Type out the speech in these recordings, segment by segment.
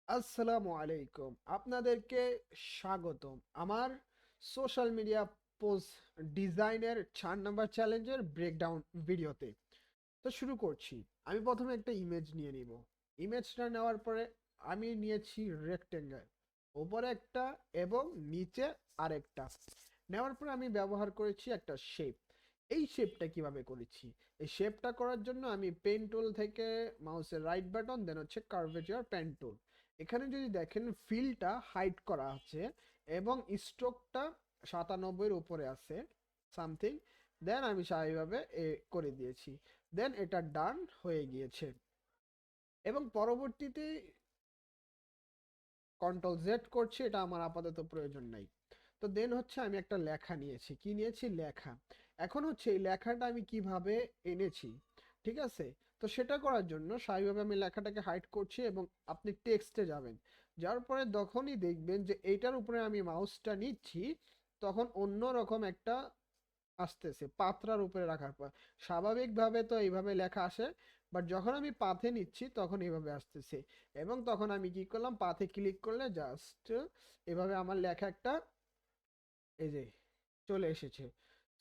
আসসালামু আলাইকুম, আপনাদেরকে স্বাগতম আমার সোশ্যাল মিডিয়া পোস্ট ডিজাইনের 4 নম্বর চ্যালেঞ্জের ব্রেকডাউন ভিডিওতে। তো শুরু করছি। আমি প্রথমে একটা ইমেজ নিয়ে নিব। ইমেজটা নেওয়ার পরে আমি নিয়েছি রেক্টেঙ্গেল, ওপরে একটা এবং নিচে আরেকটা। নেওয়ার পরে আমি ব্যবহার করেছি একটা শেপ। এই শেপটা কিভাবে করেছি, এই শেপটা করার জন্য আমি পেন টুল থেকে মাউসের রাইট বাটন দেন হচ্ছে কার্ভেচার পেন টুল। এখানে যদি দেখেন ফিলটা হাইড করা আছে এবং স্ট্রোকটা 97-এর উপরে আছে সামথিং। দেন আমি স্বাভাবিকভাবে করে দিয়েছি। দেন এটা ডান হয়ে গিয়েছে এবং পরবর্তীতে কন্ট্রোল জেড করছি, এটা আমার আপাতত প্রয়োজন নাই। তো দেন হচ্ছে আমি একটা লেখা নিয়েছি, কি নিয়েছি, লেখা। এখন হচ্ছে এই লেখাটা আমি কিভাবে এনেছি, ঠিক আছে। তো সেটা করার জন্য স্বাভাবিকভাবে আমি লেখাটাকে হাইড করছি এবং আপনি টেক্সটে যাবেন। যার পরে যখনই দেখবেন যে এইটার উপরে আমি মাউসটা নিচ্ছি, তখন অন্য রকম একটা আসতেছে পাত্রার উপরে রাখার পর। স্বাভাবিকভাবে তো এইভাবে লেখা আসে, বাট যখন আমি পাথে নিচ্ছি তখন এইভাবে আসতেছে। এবং তখন আমি কি করলাম, পাথে ক্লিক করলে জাস্ট এভাবে আমার লেখা একটা এই যে চলে এসেছে।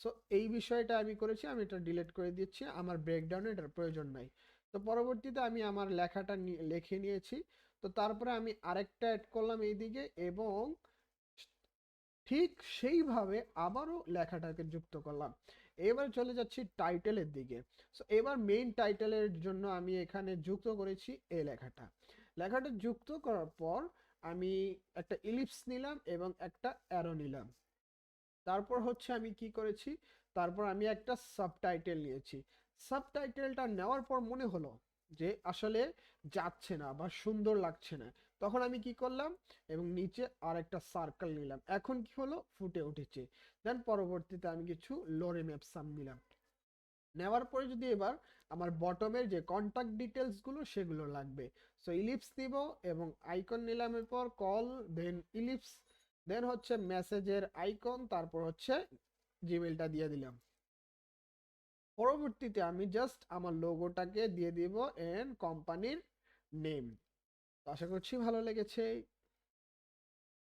সো এই বিষয়টা আমি করেছি, আমি এটা ডিলিট করে দিচ্ছি, আমার ব্রেকডাউনে এটার প্রয়োজন নাই। তো পরবর্তীতে আমি আমার লেখাটা লিখে নিয়েছি। তো তারপরে আমি আরেকটা অ্যাড করলাম এইদিকে এবং ঠিক সেইভাবে আবারও লেখাটাকে যুক্ত করলাম। এবার চলে যাচ্ছি টাইটেলের দিকে। সো এবার মেইন টাইটেলের জন্য আমি এখানে যুক্ত করেছি এই লেখাটা। লেখাটা যুক্ত করার পর আমি একটা ইলিপস নিলাম এবং একটা অ্যারো নিলাম। তারপর হচ্ছে আমি কি করেছি, তারপর আমি একটা সাবটাইটেল নিয়েছি। সাবটাইটেলটা নেওয়ার পর মনে হলো যে আসলে যাচ্ছে না বা সুন্দর লাগছে না। তখন আমি কি করলাম এবং নিচে আর একটা সার্কেল নিলাম, এখন কি হলো, ফুটে উঠেছে। দেন পরবর্তীতে আমি কিছু লোরেম ম্যাপসাম নিলাম। নেওয়ার পরে যদি এবার আমার বটমের যে কন্টাক্ট ডিটেলস গুলো সেগুলো লাগবে। সো ইলিপস নিব এবং আইকন নিলাম, এরপর কল, দেন ইলিপস, দেন হচ্ছে মেসেজের আইকন, তারপর হচ্ছে জিমেলটা দিয়ে দিলাম। পরবর্তীতে আমি জাস্ট আমার লোগোটাকে দিয়ে দিব এন্ড কোম্পানির নেম। আশা করছি ভালো লেগেছে।